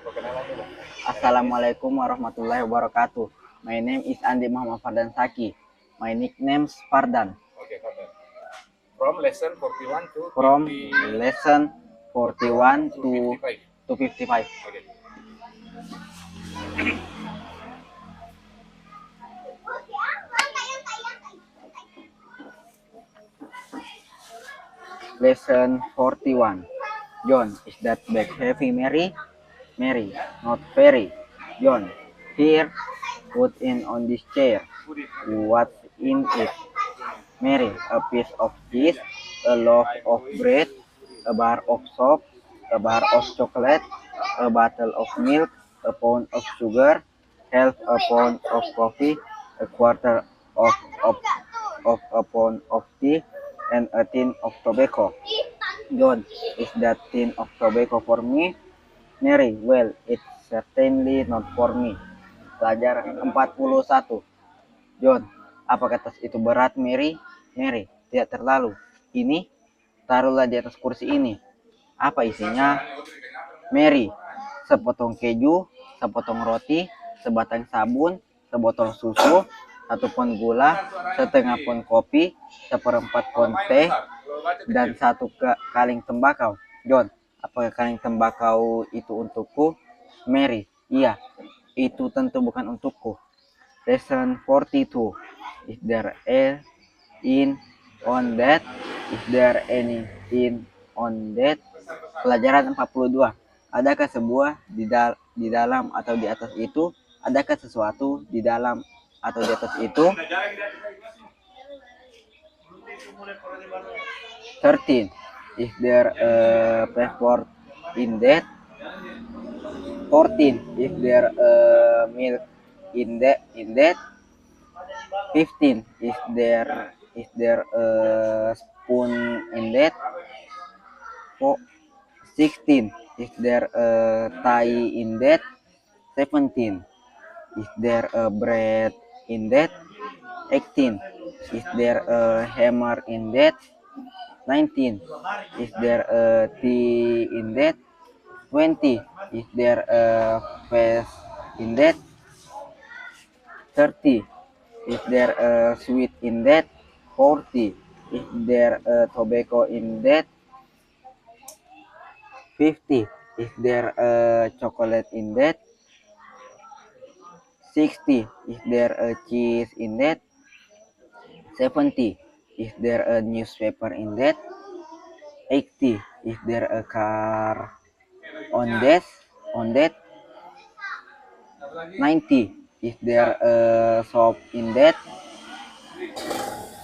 Perkenalan dulu. Assalamualaikum warahmatullahi wabarakatuh. My name is Andi Muhammad Fardan Saki. My nickname is Fardan. Oke, Kapten. From lesson 41 to From 50 lesson 41 to 55. to 55. Oke. Lesson 41. John, is that bag heavy, Mary? Mary, not very. John, here, put in on this chair. What's in it? Mary, a piece of cheese, a loaf of bread, a bar of soap, a bar of chocolate, a bottle of milk, a pound of sugar, half a pound of coffee, a quarter of, of, of a pound of tea, and a tin of tobacco. John, is that tin of tobacco for me? Mary, well, it's certainly not for me. Pelajaran 41. John, apa kertas itu berat, Mary? Mary, tidak terlalu. Ini, taruhlah di atas kursi ini. Apa isinya? Mary, sepotong keju, sepotong roti, sebatang sabun, sebotol susu, satu pon gula, setengah pon kopi, seperempat pon teh, dan satu kaleng tembakau. John, apakah kaleng tembakau itu untukku? Mary, iya, itu tentu bukan untukku. Lesson 42. Is there a in on that? Is there any in on that? Pelajaran 42. Adakah sebuah di dalam atau di atas itu? Adakah sesuatu di dalam atau di atas itu? 13. Is there a passport in that? 14. Is there a milk in that? 15. Is there a spoon in that? 16. Is there a tie in that? 17. Is there a bread in that? 18. Is there a hammer in that? 19. Is there a tea in that? 20. Is there a vase in that? 30. Is there a sweet in that? 40. Is there a tobacco in that? 50. Is there a chocolate in that? 60. Is there a cheese in that? 70. Is there a newspaper in that? 80. Is there a car on that? 90. Is there a shop in that?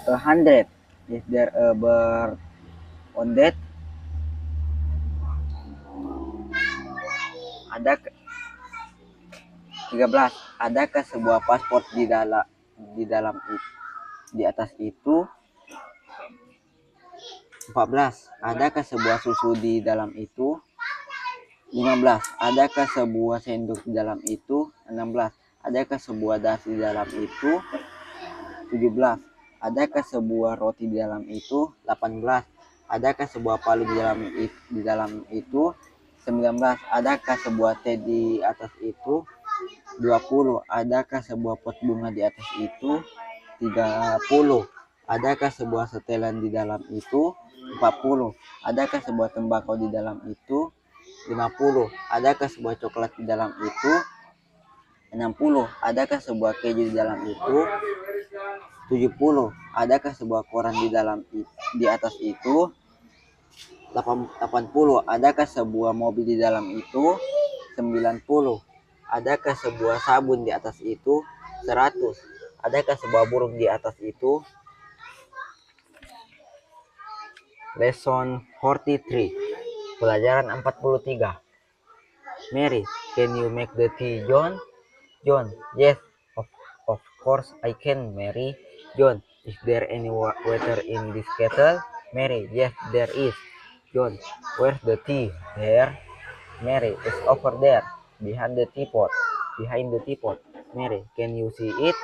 100. Is there a bird on that? Adakah 13. Adakah sebuah paspor di dalam di atas itu? 14. Adakah sebuah susu di dalam itu? 15. Adakah sebuah sendok di dalam itu? 16. Adakah sebuah dasi di dalam itu? 17. Adakah sebuah roti di dalam itu? 18. Adakah sebuah palu di dalam itu? 19. Adakah sebuah teh di atas itu? 20. Adakah sebuah pot bunga di atas itu? 30. Adakah sebuah setelan di dalam itu? 40. Adakah sebuah tembakau di dalam itu? 50. Adakah sebuah coklat di dalam itu? 60. Adakah sebuah keju di dalam itu? 70. Adakah sebuah koran di atas itu? 80. Adakah sebuah mobil di dalam itu? 90. Adakah sebuah sabun di atas itu? 100. Adakah sebuah burung di atas itu? Lesson 43. Pelajaran 43. Mary, can you make the tea, John? John, yes, of course I can, Mary. John, is there any water in this kettle? Mary, yes, there is. John, where's the tea? There. Mary, it's over there, behind the teapot. Mary, can you see it?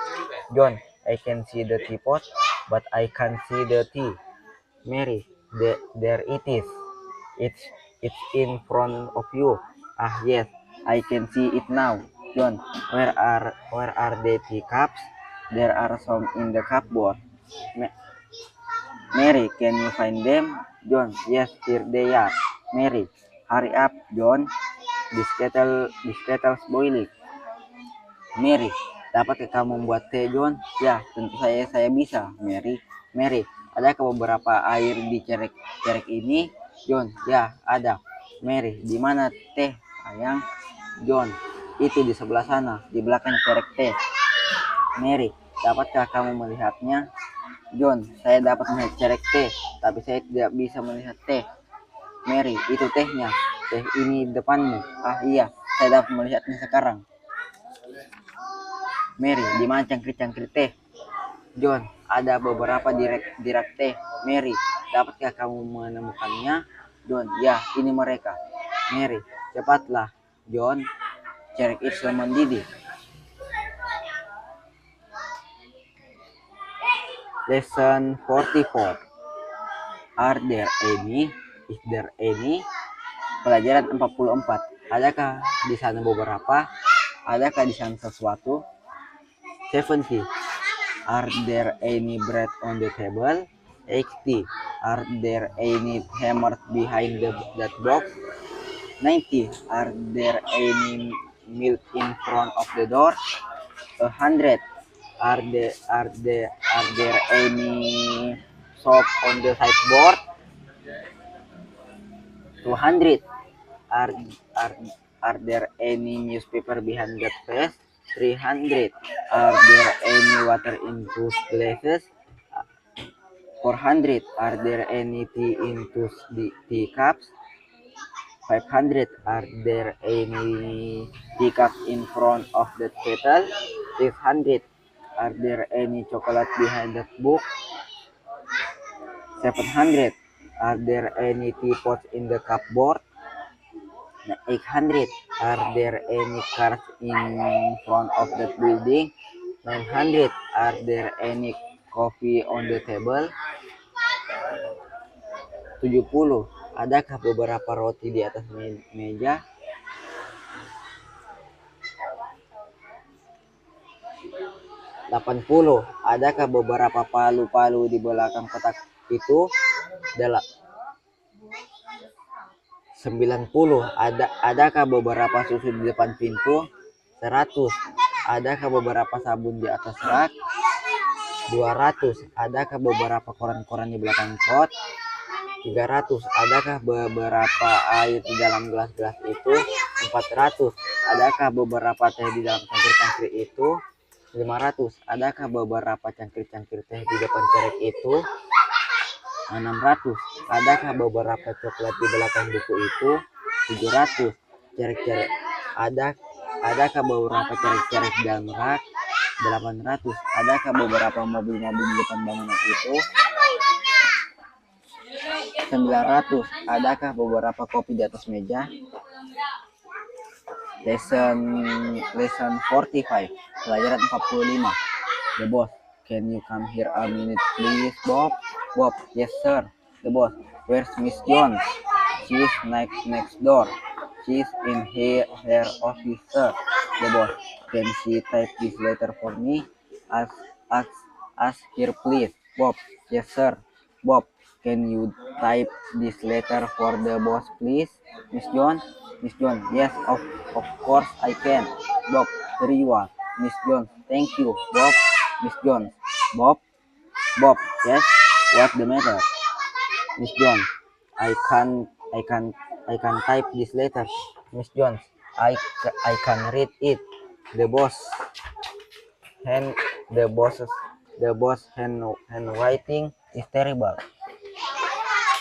John, I can see the teapot, but I can't see the tea. Mary, there it is. It's in front of you. Ah, yes, I can see it now. John, where are the teacups? There are some in the cupboard. Mary, can you find them? John, yes, here they are. Mary, hurry up, John. This kettle's boiling. Mary, dapatkah kamu membuat teh, John? Ya, tentu saya bisa, Mary. Mary, adakah beberapa air di cerek ini? John, ya, ada. Mary, di mana teh, sayang? John, itu di sebelah sana, di belakang cerek teh. Mary, dapatkah kamu melihatnya? John, saya dapat melihat cerek teh, tapi saya tidak bisa melihat teh. Mary, itu tehnya. Teh ini depanmu. Ah iya, saya dapat melihatnya sekarang. Mary, di mana cangkir-cangkir teh? John, ada beberapa di rak teh. Mary, dapatkah kamu menemukannya? John, ya, ini mereka. Mary, cepatlah, John. Cerek itu sudah mendidih. Lesson 44. Are there any? Is there any? Pelajaran 44. Adakah di sana beberapa? Adakah di sana sesuatu? 70. Are there any bread on the table? 80. Are there any hammers behind that box? 90. Are there any milk in front of the door? 100. Are there any soap on the sideboard? 200. Are there any newspaper behind that vase? 300. Are there any water in those glasses? 400. Are there any tea in those teacups? 500. Are there any teacups in front of that kettle? 600. Are there any chocolate behind that book? 700. Are there any teapots in the cupboard? 800. Are there any cars in front of that building? 900. Are there any coffee on the table? 70. Adakah beberapa roti di atas meja? 80. Adakah beberapa palu-palu di belakang kotak itu? 90. Adakah beberapa susu di depan pintu? 100. Adakah beberapa sabun di atas rak? 200. Adakah beberapa koran-koran di belakang pot? 300. Adakah beberapa air di dalam gelas-gelas itu? 400. Adakah beberapa teh di dalam cangkir-cangkir itu? 500. Adakah beberapa cangkir-cangkir teh di depan cerek itu? 600. Adakah beberapa coklat di belakang buku itu? 700. Cerek-cerek. Adakah beberapa cerek-cerek di dalam rak? 800. Adakah beberapa mobil-mobil di depan bangunan itu? 900. Adakah beberapa kopi di atas meja? Lesson 45. Pelajaran 45. The boss, can you come here a minute please, Bob? Bob, yes sir. The boss, where's Miss Jones? She's next door. She's in her office, sir. The boss, can she type this letter for me? Ask here please. Bob, yes sir. Bob, can you type this letter for the boss please? Miss Jones? Miss Jones, yes, of course I can. Bob, here you are. Miss Jones, thank you. Bob, Miss Jones. Bob, yes, what's the matter? Miss Jones, I can type this letter. Miss Jones, I can read it. The boss handwriting is terrible.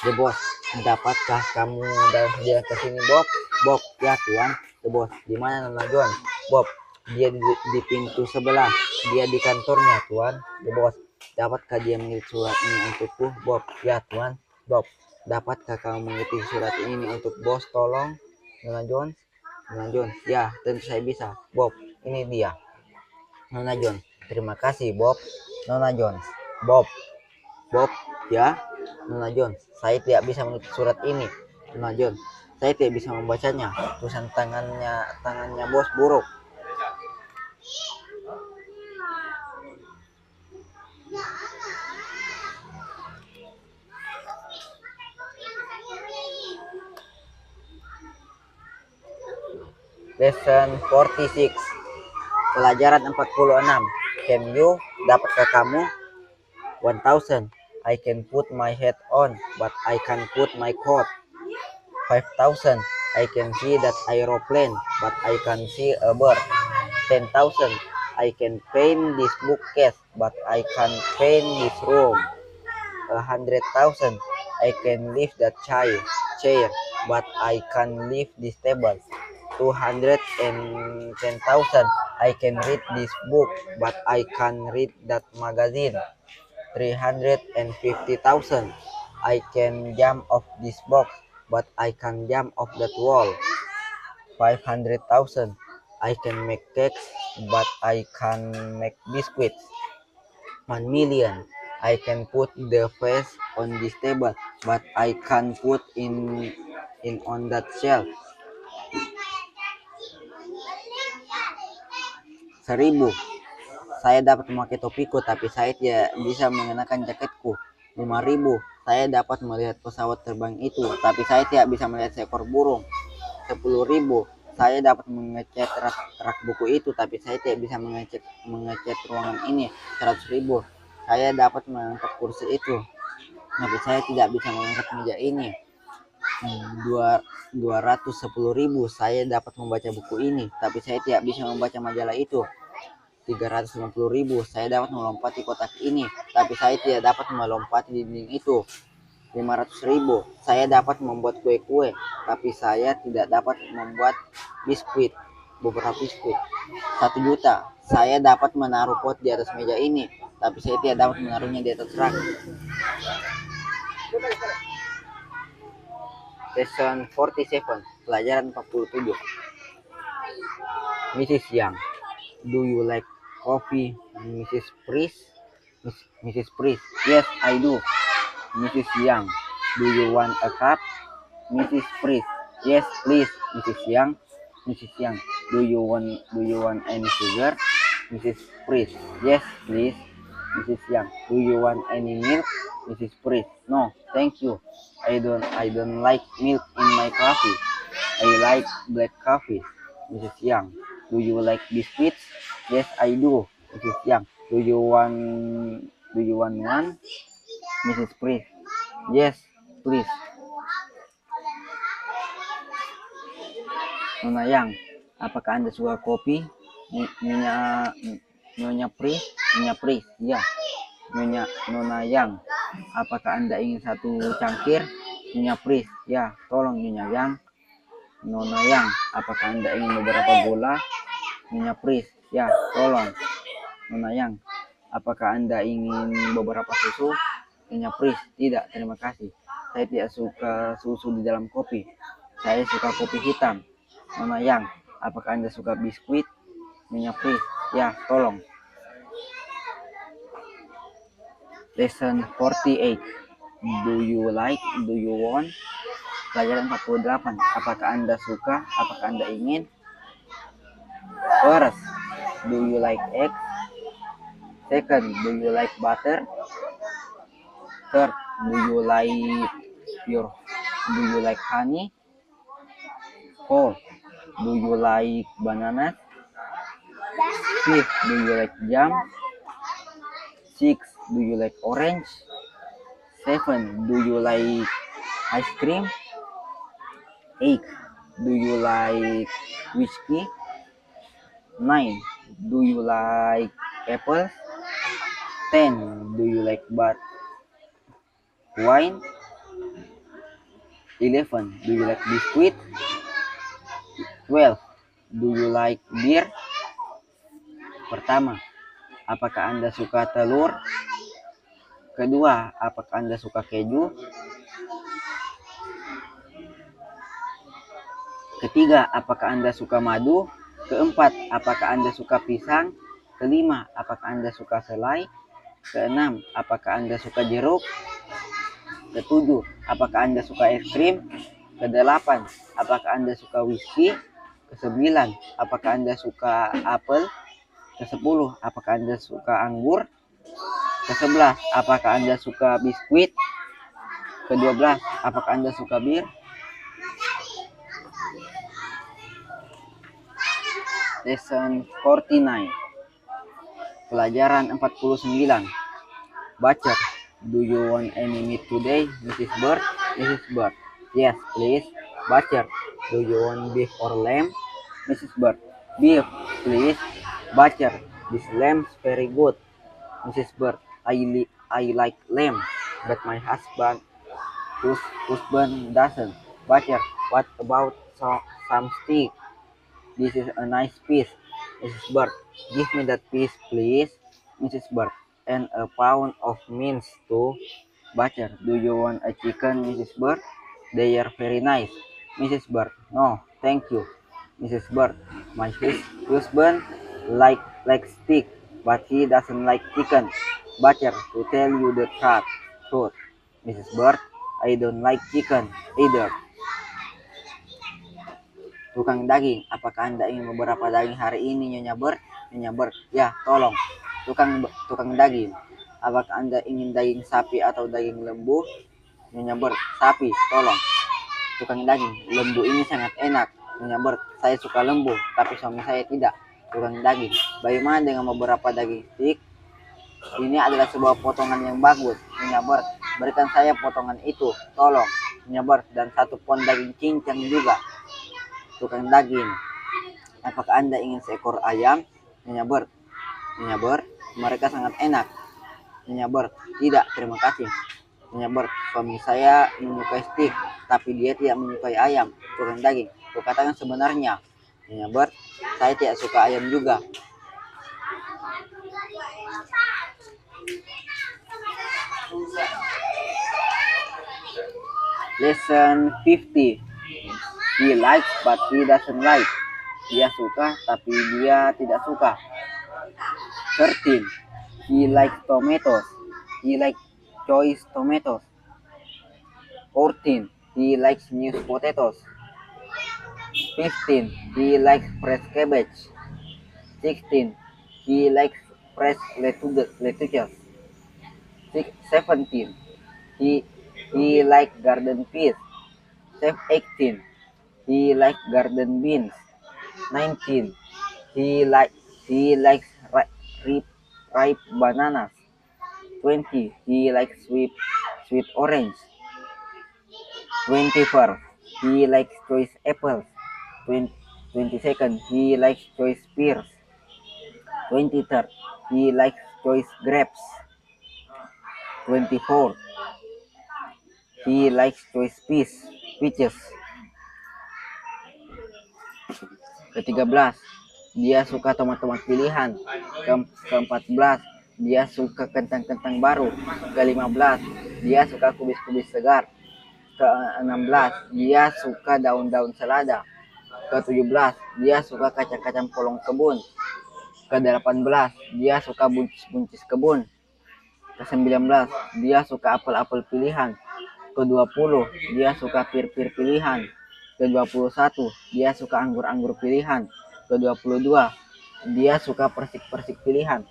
The boss, dapatkah kamu dalam dia ke sini, Bob? Bob, ya tuan. The boss, di mana Nona John? Bob, dia di pintu sebelah. Dia di kantornya, tuan. The boss, dapatkah dia mengirim surat ini untukku? Bob, ya tuan. Bob, dapatkah kamu mengetik surat ini untuk bos? Tolong, Nona John. Nona John, ya tentu saya bisa. Bob, ini dia. Nona John, terima kasih Bob. Nona John, Bob, ya. Nona John, saya tidak bisa mengetik surat ini. Nona John, Saya tidak bisa membacanya. Tulisan tangannya bos buruk. Lesson 46. Pelajaran 46. Can you? Dapatkah kamu? 1000. I can put my hat on, but I can't put my coat. 5000. I can see that aeroplane, but I can't see a bird. 10,000. I can paint this bookcase, but I can't paint this room. 100,000. I can lift that chair, but I can't lift this table. 210,000. I can read this book, but I can't read that magazine. 350,000. I can jump off this box, but I can't jump off that wall. 500,000. I can make cakes, but I can't make biscuits. 1,000,000. I can put the vase on this table, but I can't put in on that shelf. 1,000. Saya dapat memakai topiku, tapi saya tidak bisa mengenakan jaketku. 5,000. Saya dapat melihat pesawat terbang itu, tapi saya tidak bisa melihat seekor burung. 10,000. Saya dapat mengecat rak buku itu, tapi saya tidak bisa mengecat ruangan ini. 100,000. Saya dapat mengangkat kursi itu, tapi saya tidak bisa mengangkat meja ini. 210,000. Saya dapat membaca buku ini, tapi saya tidak bisa membaca majalah itu. 350,000. Saya dapat melompati kotak ini, tapi saya tidak dapat melompati dinding itu. 500,000. Saya dapat membuat kue-kue, tapi saya tidak dapat membuat beberapa biskuit. 1 juta. Saya dapat menaruh pot di atas meja ini, tapi saya tidak dapat menaruhnya di atas rak. Lesson 47. Pelajaran 47. Mrs. Young. Do you like coffee, Mrs. Priest? Mrs. Priest. Yes, I do. Mrs. Young. Do you want a cup? Mrs. Priest. Yes, please. Mrs. Young. Mrs. Young. Do you want any sugar? Mrs. Priest. Yes, please. Mrs. Young. Do you want any milk? Mrs. Priest. No, thank you. I don't like milk in my coffee. I like black coffee. Mrs. Young. Do you like biscuits? Yes, I do. Mrs. Young. Do you want one? Mrs. Priest. Yes, please. Nona Yang, apakah Anda suka kopi? Nyonya Priest. Ya. Nona Yang, apakah Anda ingin satu cangkir? Nyonya Priest. Ya, tolong Nyonya Yang. Nona Yang, apakah Anda ingin beberapa gula? Nyonya Priest. Ya, tolong. Nona Yang, apakah Anda ingin beberapa susu? Nyonya Priest. Tidak, terima kasih. Saya tidak suka susu di dalam kopi. Saya suka kopi hitam. Nona Yang, apakah Anda suka biskuit? Nyonya Priest. Ya, tolong. Lesson 48. Do you want? Pelajaran 48. Apakah Anda suka? Apakah Anda ingin? First, do you like eggs? Second, do you like butter? Third, do you like honey? Fourth, do you like bananas? Fifth, do you like jam? Sixth, do you like orange? Seven, do you like ice cream? Eight, do you like whiskey? 9, do you like apples? 10, do you like wine? 11, do you like biscuit? 12, do you like beer? Pertama, apakah Anda suka telur? Kedua, apakah Anda suka keju? Ketiga, apakah Anda suka madu? Keempat, apakah Anda suka pisang? Kelima, apakah Anda suka selai? Keenam, apakah Anda suka jeruk? Ketujuh, apakah Anda suka es krim? Ke-8, apakah Anda suka whisky? Ke-9, apakah Anda suka apel? Ke-10, apakah Anda suka anggur? Ke-11, apakah Anda suka biskuit? Ke-12, apakah Anda suka bir? Lesson 49. Pelajaran 49. Baca. Do you want any meat today, Mrs. Bird? Mrs. Bird. Yes, please. Baca. Do you want beef or lamb? Mrs. Bird. Beef, please. Baca. This lamb's very good. Mrs. Bird. I like lamb, but my husband doesn't. Baca. What about some steak? This is a nice piece. Mrs. Bird. Give me that piece, please. Mrs. Bird. And a pound of mince too. Butcher. Do you want a chicken, Mrs. Bird? They are very nice. Mrs. Bird. No, thank you. Mrs. Bird. My husband likes steak, but he doesn't like chicken. Butcher. To tell you the truth. Mrs. Bird. I don't like chicken either. Tukang daging, apakah Anda ingin beberapa daging hari ini, Nyonya Bird? Nyonya Bird. Ya, tolong. Tukang daging, apakah Anda ingin daging sapi atau daging lembu? Nyonya Bird. Sapi, tolong. Tukang daging, lembu ini sangat enak. Nyonya Bird. Saya suka lembu, tapi suami saya tidak. Tukang daging, bagaimana dengan beberapa daging steak? Ini adalah sebuah potongan yang bagus. Nyonya Bird. Berikan saya potongan itu, tolong. Nyonya Bird. Dan 1 pon daging cincang juga. Tukang daging, apakah Anda ingin seekor ayam? Nyonya Bird. Nyonya Bird. Mereka sangat enak. Nyonya Bird. Tidak, terima kasih. Nyonya Bird. Suami saya menyukai steak, tapi dia tidak menyukai ayam. Tukang daging, kukatakan sebenarnya. Nyonya Bird. Saya tidak suka ayam juga. Lesson 50. He likes but he doesn't like. Dia suka tapi dia tidak suka. 13. He likes tomatoes. He likes choice tomatoes. 14. He likes new potatoes. 15. He likes fresh cabbage. 16. He likes fresh lettuces. 17. He likes garden peas. 18. He likes garden beans. 19. He likes ripe bananas. 20. He likes sweet orange. 21. He likes choice apples. 22nd. He likes choice pears. 23rd. He likes choice grapes. 24. He likes choice peaches. Ke-13, dia suka tomat-tomat pilihan. Ke-14, dia suka kentang-kentang baru. Ke-15, dia suka kubis-kubis segar. Ke-16, dia suka daun-daun selada. Ke-17, dia suka kacang-kacang polong kebun. Ke-18, dia suka buncis-buncis kebun. Ke-19, dia suka apel-apel pilihan. Ke-20, dia suka pir-pir pilihan. Ke-21, dia suka anggur-anggur pilihan. Ke-22, dia suka persik-persik pilihan.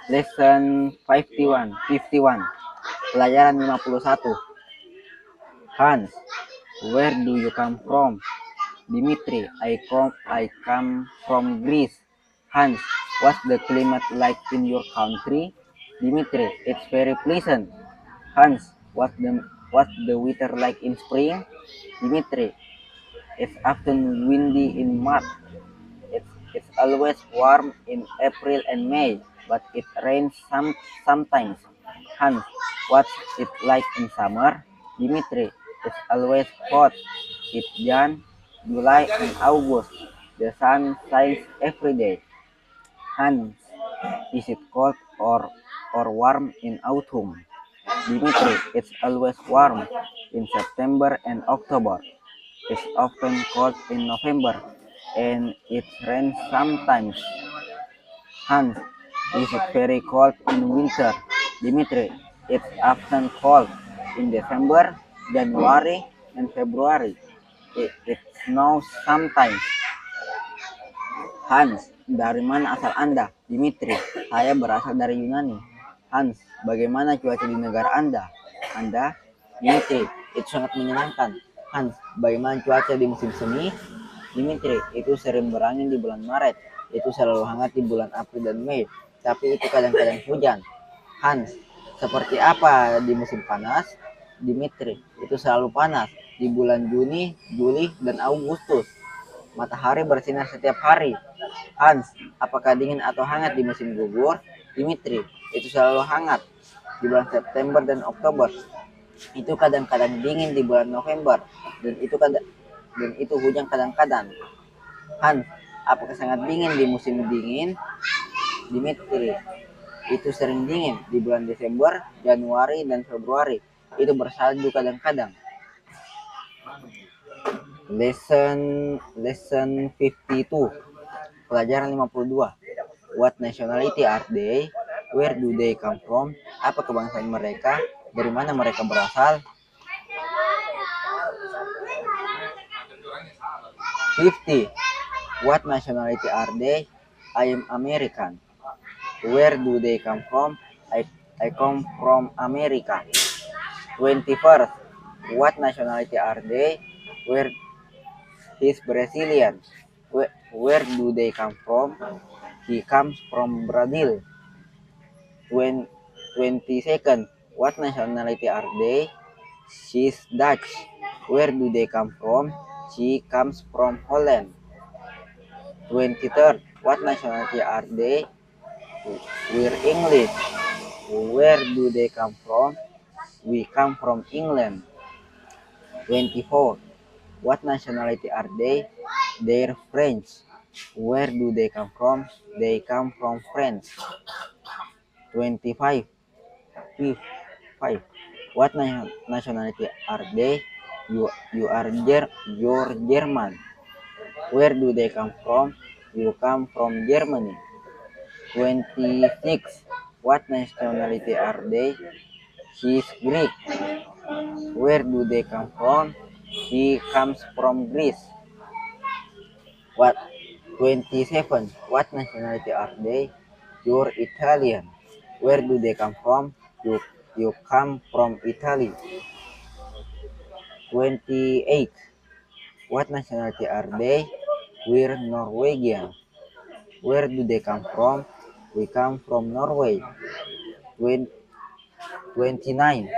Lesson 51. Pelajaran 51. Hans, where do you come from? Dimitri, I come from Greece. Hans, what's the climate like in your country? Dimitri, it's very pleasant. Hans, what's the weather like in spring? Dimitri, it's often windy in March. It's always warm in April and May, but it rains sometimes. Hans, what's it like in summer? Dimitri, it's always hot. It's June, July, and August. The sun shines every day. Hans, is it cold or warm in autumn? Dimitri, it's always warm in September and October. It's often cold in November, and it rains sometimes. Hans, is it very cold in winter? Dimitri, it's often cold in December, January, and February. It snows sometimes. Hans, dari mana asal Anda? Dimitri, saya berasal dari Yunani. Hans, bagaimana cuaca di negara Anda? Anda? Dimitri, itu sangat menyenangkan. Hans, bagaimana cuaca di musim semi? Dimitri, itu sering berangin di bulan Maret. Itu selalu hangat di bulan April dan Mei. Tapi itu kadang-kadang hujan. Hans, seperti apa di musim panas? Dimitri, itu selalu panas di bulan Juni, Juli, dan Agustus. Matahari bersinar setiap hari. Hans, apakah dingin atau hangat di musim gugur? Dimitri, itu selalu hangat di bulan September dan Oktober. Itu kadang-kadang dingin di bulan November dan itu hujan kadang-kadang. Hans, apakah sangat dingin di musim dingin? Dimitri, itu sering dingin di bulan Desember, Januari, dan Februari. Itu bersalju kadang-kadang. Lesson 52. Pelajaran 52. What nationality are they? Where do they come from? Apa kebangsaan mereka? Dari mana mereka berasal? 50. What nationality are they? I am American. Where do they come from? I come from America. 21st. What nationality are they? He's Brazilian. Where do they come from? He comes from Brazil. 22nd. What nationality are they? She's Dutch. Where do they come from? She comes from Holland. 23rd. What nationality are they? We're English. Where do they come from? We come from England. 24. What nationality are they? They're French. Where do they come from? They come from France. 25. What nationality are they? You're German. Where do they come from? You come from Germany. 26. What nationality are they? He's Greek. Where do they come from? He comes from Greece. 27. What nationality are they? You're Italian. Where do they come from? You come from Italy. 28. What nationality are they? We're Norwegian. Where do they come from? We come from Norway. 29.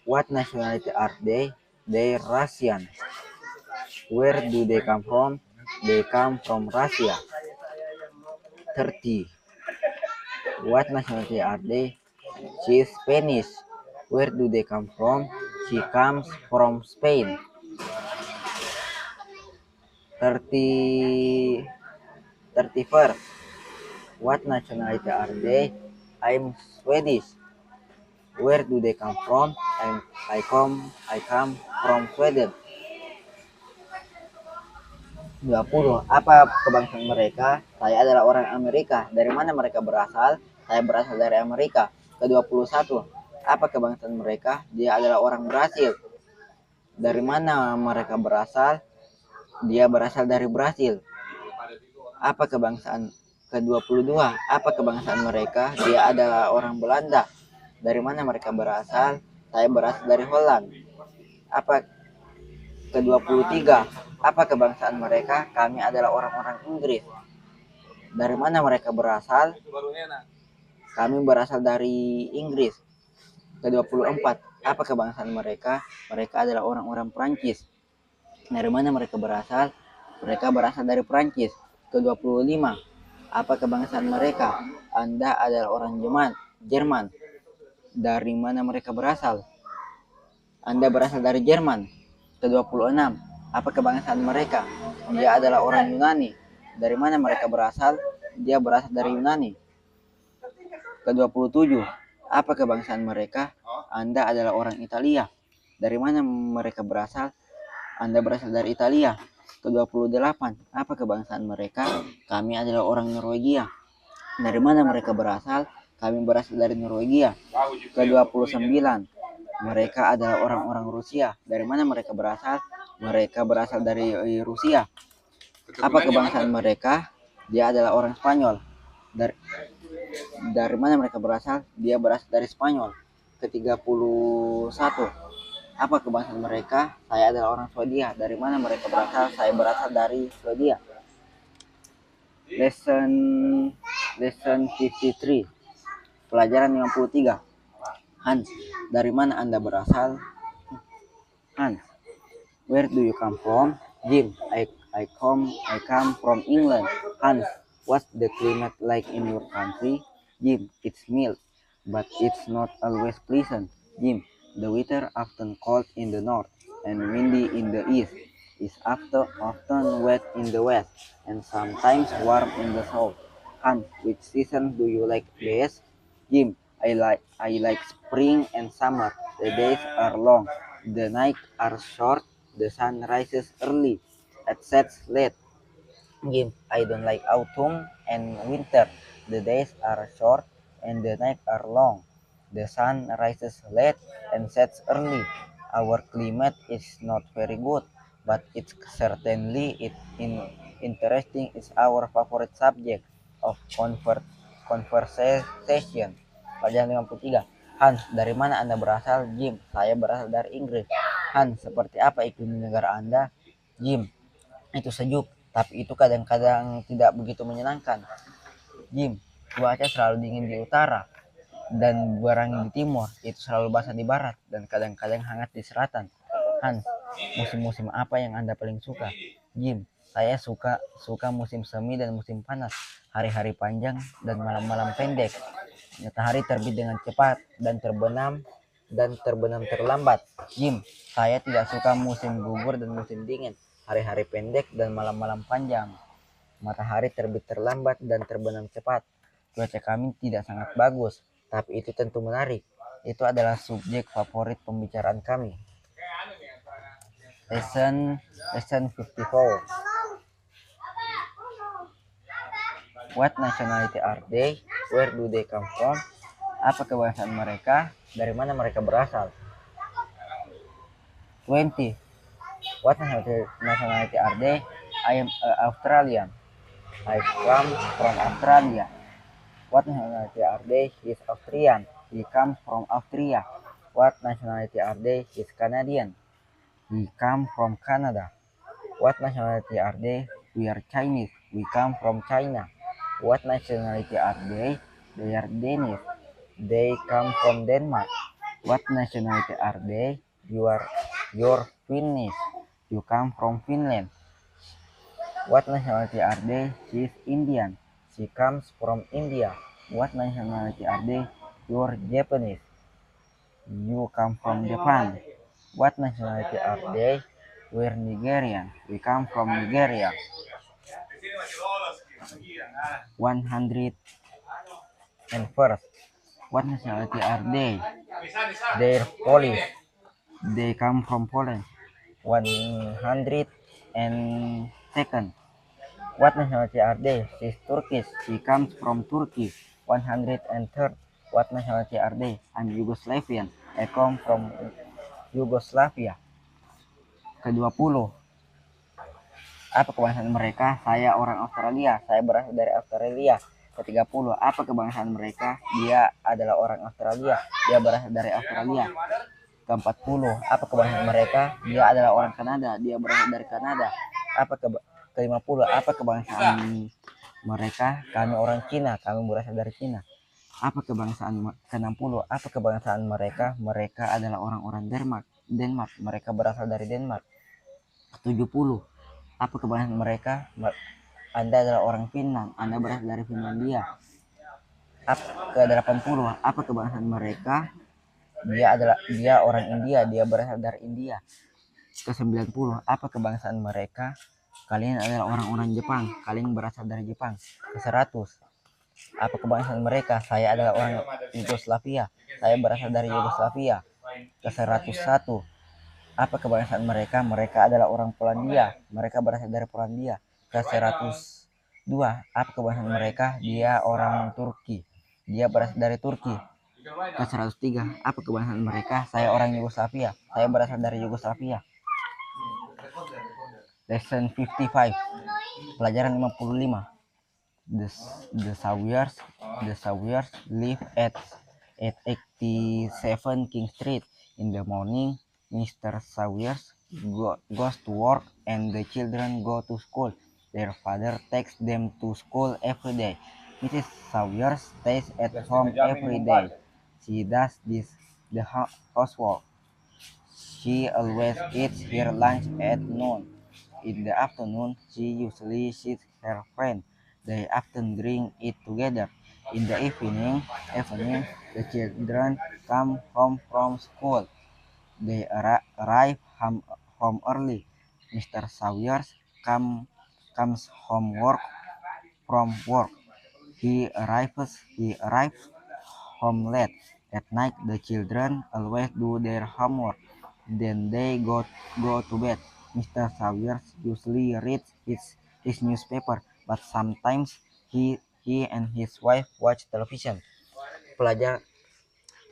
What nationality are they? They're Russian. Where do they come from? They come from Russia. 30. What nationality are they? She's Spanish. Where do they come from? She comes from Spain. 31st. What nationality are they? I'm Swedish. Where do they come from? I come from Sweden. 20. Apa kebangsaan mereka? Saya adalah orang Amerika. Dari mana mereka berasal? Saya berasal dari Amerika. Ke-21. Apa kebangsaan mereka? Dia adalah orang Brasil. Dari mana mereka berasal? Dia berasal dari Brasil. Apa kebangsaan ke-22? Apa kebangsaan mereka? Dia adalah orang Belanda. Dari mana mereka berasal? Saya berasal dari Holland. Apa ke-23? Apa kebangsaan mereka? Kami adalah orang-orang Inggris. Dari mana mereka berasal? Kami berasal dari Inggris. Ke-24. Apa kebangsaan mereka? Mereka adalah orang-orang Prancis. Dari mana mereka berasal? Mereka berasal dari Prancis. Ke-25. Apa kebangsaan mereka? Anda adalah orang Jerman. Dari mana mereka berasal? Anda berasal dari Jerman. Ke-26. Apa kebangsaan mereka? Dia adalah orang Yunani. Dari mana mereka berasal? Dia berasal dari Yunani. Ke-27. Apa kebangsaan mereka? Anda adalah orang Italia. Dari mana mereka berasal? Anda berasal dari Italia. Ke-28. Apa kebangsaan mereka? Kami adalah orang Norwegia. Dari mana mereka berasal? Kami berasal dari Norwegia. Ke-29. Mereka adalah orang-orang Rusia. Dari mana mereka berasal? Mereka berasal dari Rusia. Apa kebangsaan mereka? Dia adalah orang Spanyol. Dari mana mereka berasal? Dia berasal dari Spanyol. Ke-31. Apa kebangsaan mereka? Saya adalah orang Swedia. Dari mana mereka berasal? Saya berasal dari Swedia. Lesson 53. Pelajaran 53. Hans, dari mana Anda berasal? Hans, where do you come from? Jim, I come from England. Hans, what's the climate like in your country? Jim, it's mild, but it's not always pleasant. Jim, the weather often cold in the north and windy in the east. Is often wet in the west and sometimes warm in the south. Hans, which season do you like best? Jim, I like spring and summer. The days are long, the nights are short, the sun rises early, it sets late. Jim, I don't like autumn and winter. The days are short and the nights are long. The sun rises late and sets early. Our climate is not very good, but it's certainly interesting. Is our favorite subject of conversation. Pelajaran 53. Hans, dari mana Anda berasal? Jim, saya berasal dari Inggris. Hans, seperti apa iklim di negara Anda? Jim, itu sejuk, tapi itu kadang-kadang tidak begitu menyenangkan. Jim, cuaca selalu dingin di utara dan berangin di timur, itu selalu basah di barat dan kadang-kadang hangat di selatan. Hans, musim-musim apa yang Anda paling suka? Jim, saya suka musim semi dan musim panas, hari-hari panjang dan malam-malam pendek. Matahari terbit dengan cepat dan terbenam terlambat. Jim, saya tidak suka musim gugur dan musim dingin, hari-hari pendek dan malam-malam panjang. Matahari terbit terlambat dan terbenam cepat. Cuaca kami tidak sangat bagus, tapi itu tentu menarik. Itu adalah subjek favorit pembicaraan kami. Lesson 54. What nationality are they? Where do they come from? Apa kebangsaan mereka? Dari mana mereka berasal? 20. What nationality are they? I am Australian. I come from Australia. What nationality are they? He is Austrian. He comes from Austria. What nationality are they? He is Canadian. He comes from Canada. What nationality are they? We are Chinese. We come from China. What nationality are they? They are Danish. They come from Denmark. What nationality are they? You're Finnish. You come from Finland. What nationality are they? She is Indian. She comes from India. What nationality are they? You're Japanese. You come from Japan. What nationality are they? We're Nigerian. We come from Nigeria. 101st. What nationality are they? They're Polish. They come from Poland. 102nd. What nationality are they? She's Turkish. She comes from Turkey. 103rd. What nationality are they? I'm Yugoslavian. I come from Yugoslavia. Ke-20. Apa kebangsaan mereka? Saya orang Australia. Saya berasal dari Australia. Ke-30. Apa kebangsaan mereka? Dia adalah orang Australia. Dia berasal dari Australia. Ke-40. Apa kebangsaan mereka? Dia adalah orang Kanada. Dia berasal dari Kanada. Ke-50. Apa kebangsaan mereka? Kami orang Cina. Kami berasal dari Cina. Apa kebangsaan ke-60? Apa kebangsaan mereka? Mereka adalah orang-orang Denmark. Mereka berasal dari Denmark. Ke-70. Apa kebangsaan mereka? Anda adalah orang Finland. Anda berasal dari Finlandia. Ke-80. Apa kebangsaan mereka? Dia orang India. Dia berasal dari India. Ke-90. Apa kebangsaan mereka? Kalian adalah orang-orang Jepang. Kalian berasal dari Jepang. Ke-100. Apa kebangsaan mereka? Saya adalah orang Yugoslavia. Saya berasal dari Yugoslavia. Ke-101. Apa kebangsaan mereka? Mereka adalah orang Polandia. Mereka berasal dari Polandia. Ke-102. Apa kebangsaan mereka? Dia orang Turki. Dia berasal dari Turki. Kelas 103. Apa kebangsaan mereka? Saya orang Yugoslavia. Saya berasal dari Yugoslavia. Lesson 55. Pelajaran 55. The, the Sawyers live at 87 King Street. In the morning, Mr. Sawyers goes to work and the children go to school. Their father takes them to school every day. Mrs. Sawyers stays at home every day. She does the housework. She always eats her lunch at noon. In the afternoon, she usually sees her friend. They often drink it together. In the evening, the children come home from school. They arrive home early. Mr. Sawyers comes from work. He arrives home late. At night, the children always do their homework. Then they go to bed. Mr. Sawyers usually reads his newspaper, but sometimes he and his wife watch television. Pelajar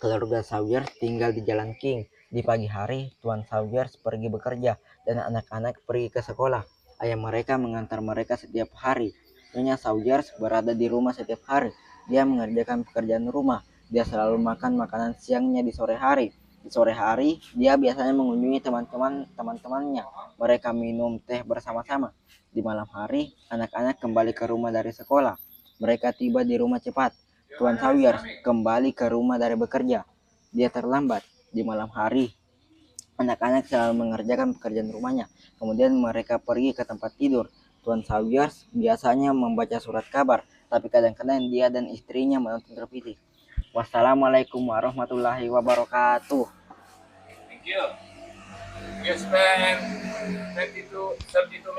keluarga Sawyers tinggal di Jalan King. Di pagi hari, Tuan Sawyers pergi bekerja dan anak-anak pergi ke sekolah. Ayah mereka mengantar mereka setiap hari. Nyonya Sawyers berada di rumah setiap hari. Dia mengerjakan pekerjaan rumah. Dia selalu makan makanan siangnya di sore hari. Di sore hari, dia biasanya mengunjungi teman-temannya. Mereka minum teh bersama-sama. Di malam hari, anak-anak kembali ke rumah dari sekolah. Mereka tiba di rumah cepat. Tuan Sawyers kembali ke rumah dari bekerja. Dia terlambat. Di malam hari, anak-anak selalu mengerjakan pekerjaan rumahnya. Kemudian mereka pergi ke tempat tidur. Tuan Sawyers biasanya membaca surat kabar, tapi kadang-kadang dia dan istrinya menonton televisi. Wassalamualaikum warahmatullahi wabarakatuh. Thank you. You spend 72 minutes.